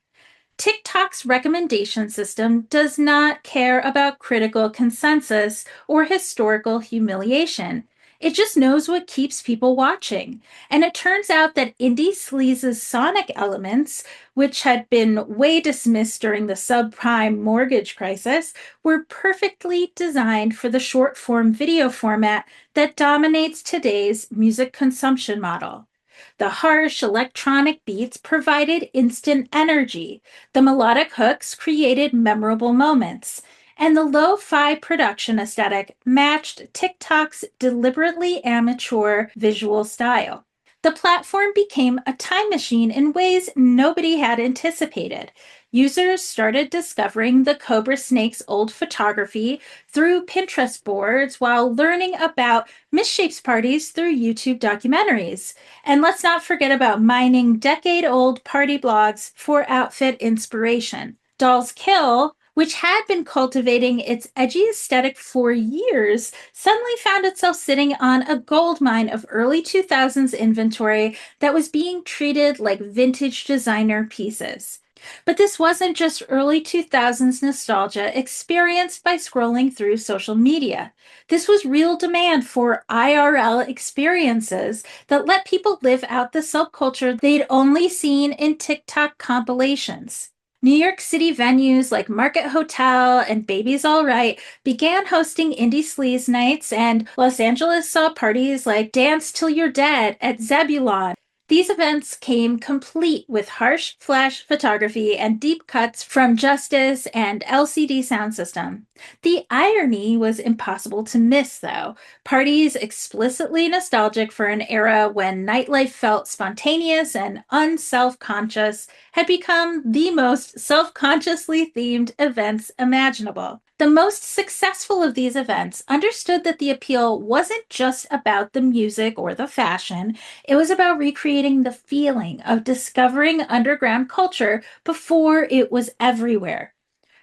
TikTok's recommendation system does not care about critical consensus or historical humiliation. It just knows what keeps people watching. And it turns out that indie sleaze's sonic elements, which had been way dismissed during the subprime mortgage crisis, were perfectly designed for the short form video format that dominates today's music consumption model. The harsh electronic beats provided instant energy. The melodic hooks created memorable moments. And the lo fi production aesthetic matched TikTok's deliberately amateur visual style. The platform became a time machine in ways nobody had anticipated. Users started discovering the Cobra Snake's old photography through Pinterest boards while learning about misshapes parties through YouTube documentaries. And let's not forget about mining decade-old party blogs for outfit inspiration. Dolls Kill, which had been cultivating its edgy aesthetic for years, suddenly found itself sitting on a goldmine of early 2000s inventory that was being treated like vintage designer pieces. But this wasn't just early 2000s nostalgia experienced by scrolling through social media. This was real demand for IRL experiences that let people live out the subculture they'd only seen in TikTok compilations. New York City venues like Market Hotel and Baby's All Right began hosting indie sleaze nights, and Los Angeles saw parties like Dance Till You're Dead at Zebulon. These events came complete with harsh flash photography and deep cuts from Justice and LCD sound system. The irony was impossible to miss, though. Parties explicitly nostalgic for an era when nightlife felt spontaneous and unself-conscious had become the most self-consciously themed events imaginable. The most successful of these events understood that the appeal wasn't just about the music or the fashion, it was about recreating the feeling of discovering underground culture before it was everywhere.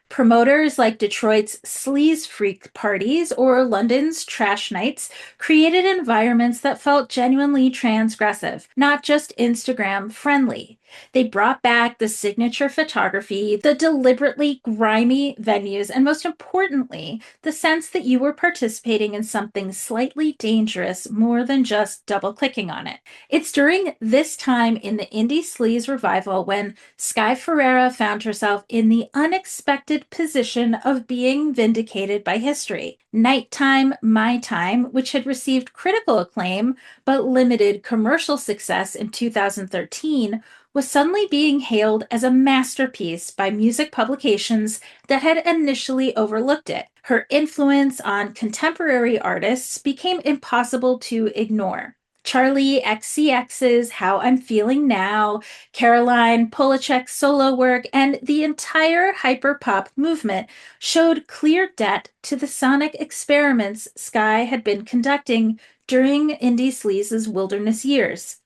Promoters like Detroit's Sleaze Freak parties or London's Trash Nights created environments that felt genuinely transgressive, not just Instagram friendly. They brought back the signature photography, the deliberately grimy venues, and most importantly, the sense that you were participating in something slightly dangerous more than just double clicking on it. It's during this time in the indie sleaze revival when Sky Ferreira found herself in the unexpected position of being vindicated by history. Nighttime, My Time, which had received critical acclaim but limited commercial success in 2013, was suddenly being hailed as a masterpiece by music publications that had initially overlooked it. Her influence on contemporary artists became impossible to ignore. Charli XCX's How I'm Feeling Now, Caroline Polachek's solo work, and the entire hyperpop movement showed clear debt to the sonic experiments Sky had been conducting during indie sleaze's wilderness years.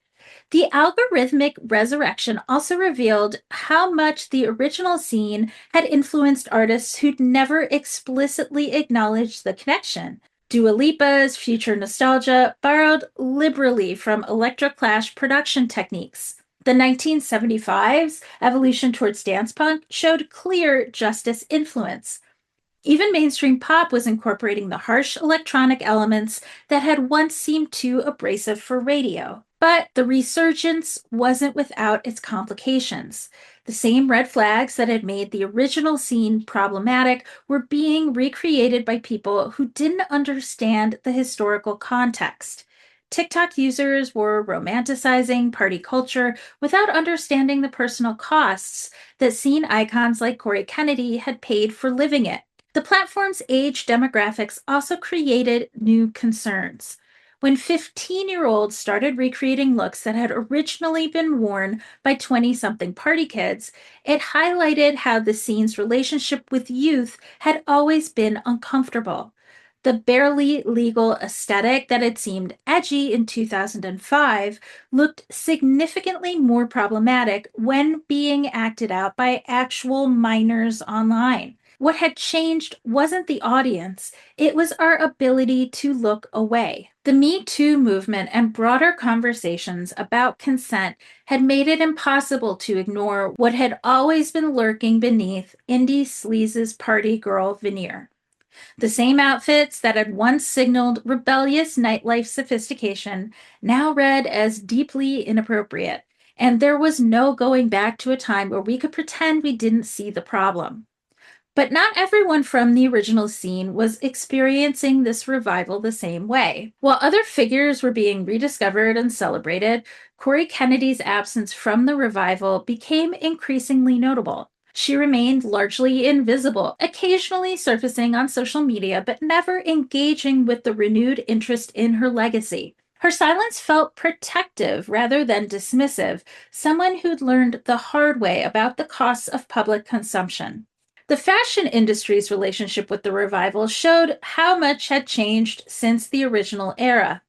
The algorithmic resurrection also revealed how much the original scene had influenced artists who'd never explicitly acknowledged the connection. Dua Lipa's Future Nostalgia borrowed liberally from electroclash production techniques. The 1975's evolution towards dance punk showed clear Justice influence. Even mainstream pop was incorporating the harsh electronic elements that had once seemed too abrasive for radio. But the resurgence wasn't without its complications. The same red flags that had made the original scene problematic were being recreated by people who didn't understand the historical context. TikTok users were romanticizing party culture without understanding the personal costs that scene icons like Corey Kennedy had paid for living it. The platform's age demographics also created new concerns. When 15-year-olds started recreating looks that had originally been worn by 20-something party kids, it highlighted how the scene's relationship with youth had always been uncomfortable. The barely legal aesthetic that had seemed edgy in 2005 looked significantly more problematic when being acted out by actual minors online. What had changed wasn't the audience, it was our ability to look away. The Me Too movement and broader conversations about consent had made it impossible to ignore what had always been lurking beneath indie sleaze's party girl veneer. The same outfits that had once signaled rebellious nightlife sophistication now read as deeply inappropriate, and there was no going back to a time where we could pretend we didn't see the problem. But not everyone from the original scene was experiencing this revival the same way. While other figures were being rediscovered and celebrated, Corey Kennedy's absence from the revival became increasingly notable. She remained largely invisible, occasionally surfacing on social media, but never engaging with the renewed interest in her legacy. Her silence felt protective rather than dismissive, someone who'd learned the hard way about the costs of public consumption. The fashion industry's relationship with the revival showed how much had changed since the original era.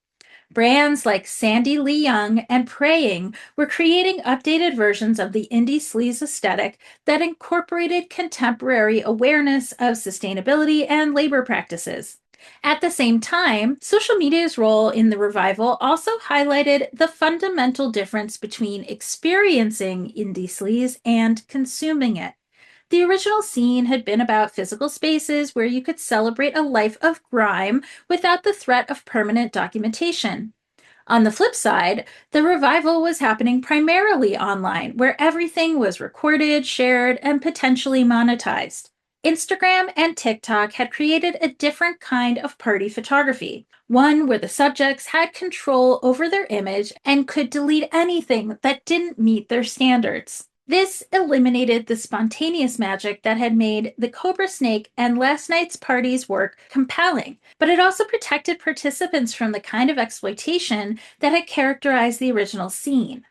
Brands like Sandy Lee Young and Praying were creating updated versions of the indie sleaze aesthetic that incorporated contemporary awareness of sustainability and labor practices. At the same time, social media's role in the revival also highlighted the fundamental difference between experiencing indie sleaze and consuming it. The original scene had been about physical spaces where you could celebrate a life of grime without the threat of permanent documentation. On the flip side, the revival was happening primarily online, where everything was recorded, shared, and potentially monetized. Instagram and TikTok had created a different kind of party photography, one where the subjects had control over their image and could delete anything that didn't meet their standards. This eliminated the spontaneous magic that had made the Cobra Snake and last night's party's work compelling, but it also protected participants from the kind of exploitation that had characterized the original scene.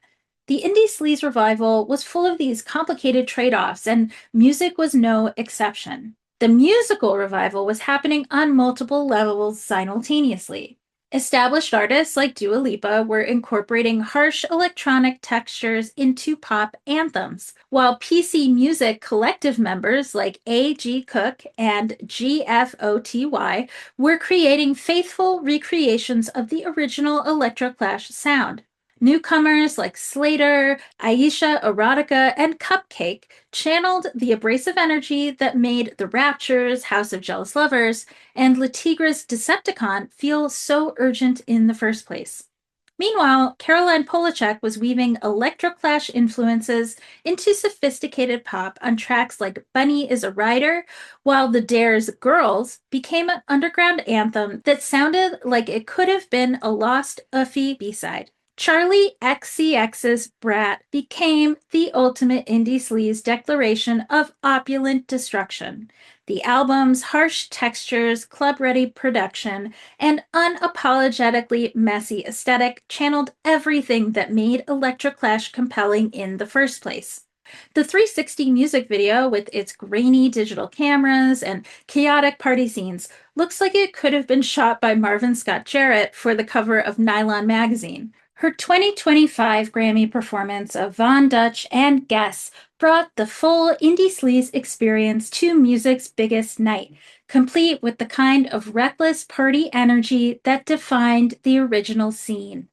The indie sleaze revival was full of these complicated trade-offs, and music was no exception. The musical revival was happening on multiple levels simultaneously. Established artists like Dua Lipa were incorporating harsh electronic textures into pop anthems, while PC Music collective members like A.G. Cook and GFOTY were creating faithful recreations of the original electroclash sound. Newcomers like Slater, Aisha Erotica, and Cupcake channeled the abrasive energy that made The Raptures, House of Jealous Lovers, and Le Tigre's Decepticon feel so urgent in the first place. Meanwhile, Caroline Polachek was weaving electroclash influences into sophisticated pop on tracks like Bunny is a Rider, while The Dare's Girls became an underground anthem that sounded like it could have been a lost Uffie B-side. Charli XCX's Brat became the ultimate indie sleaze declaration of opulent destruction. The album's harsh textures, club-ready production, and unapologetically messy aesthetic channeled everything that made electroclash compelling in the first place. The 360 music video, with its grainy digital cameras and chaotic party scenes, looks like it could have been shot by Marvin Scott Jarrett for the cover of Nylon magazine. Her 2025 Grammy performance of Von Dutch and Guess brought the full indie sleaze experience to music's biggest night, complete with the kind of reckless party energy that defined the original scene.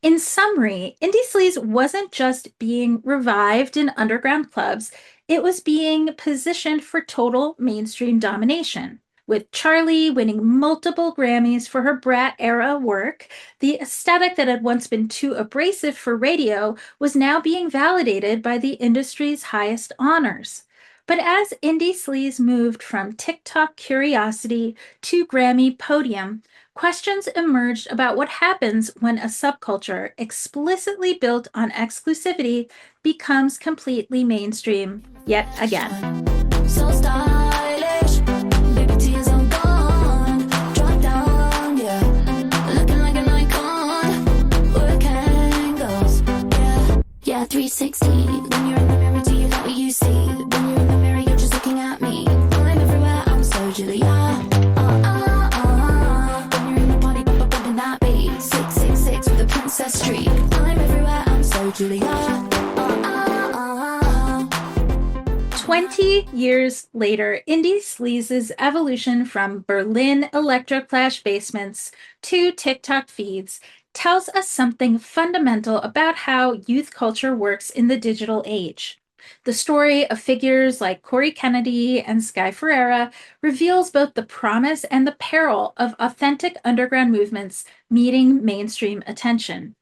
In summary, indie sleaze wasn't just being revived in underground clubs, it was being positioned for total mainstream domination. With Charli winning multiple Grammys for her brat era work, the aesthetic that had once been too abrasive for radio was now being validated by the industry's highest honors. But as indie sleaze moved from TikTok curiosity to Grammy podium, questions emerged about what happens when a subculture explicitly built on exclusivity becomes completely mainstream yet again. So stylish, baby tears are gone. Drop down, yeah. Looking like an icon. Work angles, yeah. Yeah, 360. When you're in the mirror, do you like what you see? When you're in the mirror, you're just looking at me. I'm everywhere, I'm so Julia. When you're in the party, bumping that beat. 666 with a princess streak. I'm everywhere, I'm so Julia. 20 years later, indie sleaze's evolution from Berlin electroclash basements to TikTok feeds tells us something fundamental about how youth culture works in the digital age. The story of figures like Corey Kennedy and Sky Ferreira reveals both the promise and the peril of authentic underground movements meeting mainstream attention.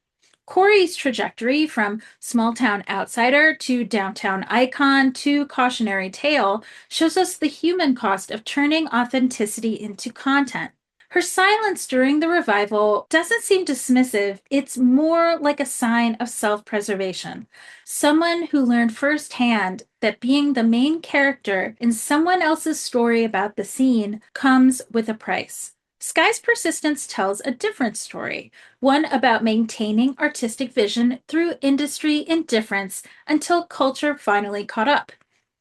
Corey's trajectory from small town outsider to downtown icon to cautionary tale shows us the human cost of turning authenticity into content. Her silence during the revival doesn't seem dismissive, it's more like a sign of self preservation. Someone who learned firsthand that being the main character in someone else's story about the scene comes with a price. Sky's persistence tells a different story, one about maintaining artistic vision through industry indifference until culture finally caught up.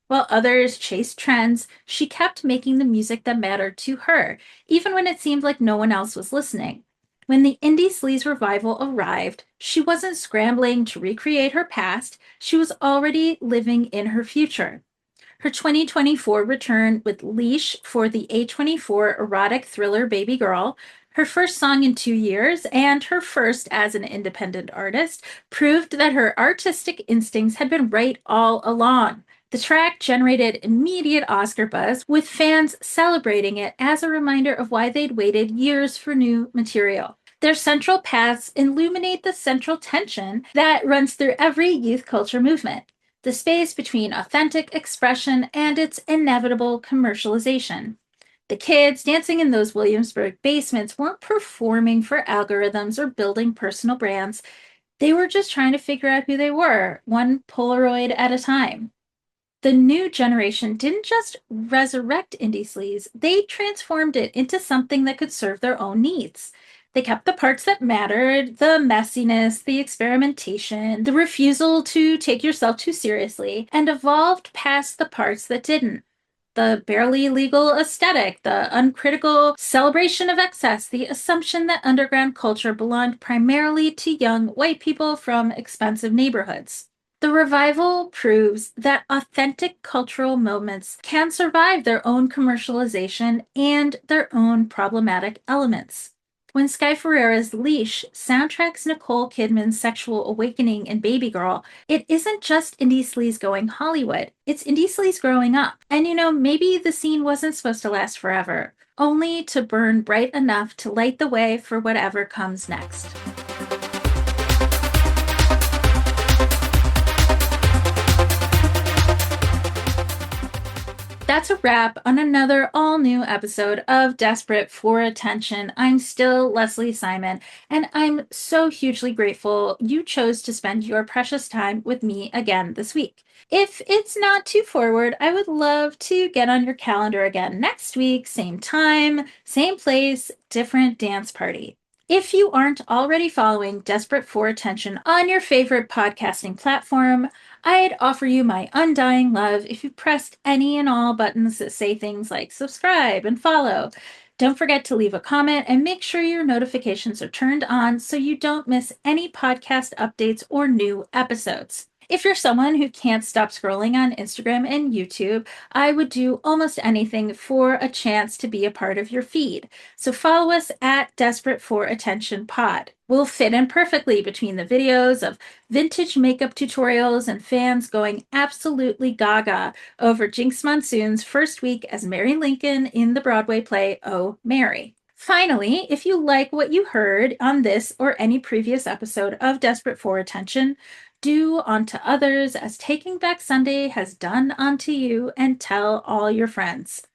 While others chased trends, she kept making the music that mattered to her, even when it seemed like no one else was listening. When the indie sleaze revival arrived, she wasn't scrambling to recreate her past, she was already living in her future. Her 2024 return with Leash for the A24 erotic thriller Baby Girl, her first song in 2 years, and her first as an independent artist, proved that her artistic instincts had been right all along. The track generated immediate Oscar buzz, with fans celebrating it as a reminder of why they'd waited years for new material. Their central paths illuminate the central tension that runs through every youth culture movement, the space between authentic expression and its inevitable commercialization. The kids dancing in those Williamsburg basements weren't performing for algorithms or building personal brands. They were just trying to figure out who they were, one Polaroid at a time. The new generation didn't just resurrect indie sleaze, they transformed it into something that could serve their own needs. They kept the parts that mattered, the messiness, the experimentation, the refusal to take yourself too seriously, and evolved past the parts that didn't. The barely legal aesthetic, the uncritical celebration of excess, the assumption that underground culture belonged primarily to young white people from expensive neighborhoods. The revival proves that authentic cultural moments can survive their own commercialization and their own problematic elements. When Sky Ferreira's Leash soundtracks Nicole Kidman's sexual awakening in Baby Girl, it isn't just indie sleaze going Hollywood, it's indie sleaze growing up. And maybe the scene wasn't supposed to last forever, only to burn bright enough to light the way for whatever comes next. That's a wrap on another all-new episode of Desperate for Attention. I'm still Leslie Simon, and I'm so hugely grateful you chose to spend your precious time with me again this week. If it's not too forward, I would love to get on your calendar again next week, same time, same place, different dance party. If you aren't already following Desperate for Attention on your favorite podcasting platform, I'd offer you my undying love if you pressed any and all buttons that say things like subscribe and follow. Don't forget to leave a comment and make sure your notifications are turned on so you don't miss any podcast updates or new episodes. If you're someone who can't stop scrolling on Instagram and YouTube, I would do almost anything for a chance to be a part of your feed. So follow us at Desperate for Attention Pod. We'll fit in perfectly between the videos of vintage makeup tutorials and fans going absolutely gaga over Jinx Monsoon's first week as Mary Lincoln in the Broadway play Oh, Mary. Finally, if you like what you heard on this or any previous episode of Desperate for Attention, do unto others as Taking Back Sunday has done unto you, and tell all your friends.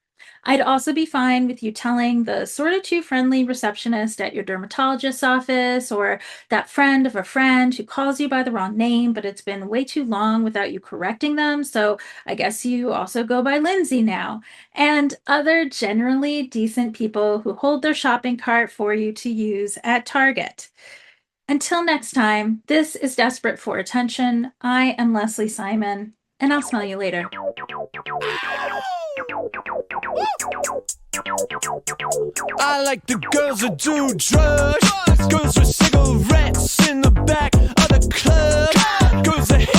I'd also be fine with you telling the sort of too friendly receptionist at your dermatologist's office, or that friend of a friend who calls you by the wrong name, but it's been way too long without you correcting them. So I guess you also go by Lindsay now. And other generally decent people who hold their shopping cart for you to use at Target. Until next time, this is Desperate for Attention. I am Leslie Simon, and I'll smell you later. I like the girls that do drugs, girls with cigarettes in the back of the club, girls that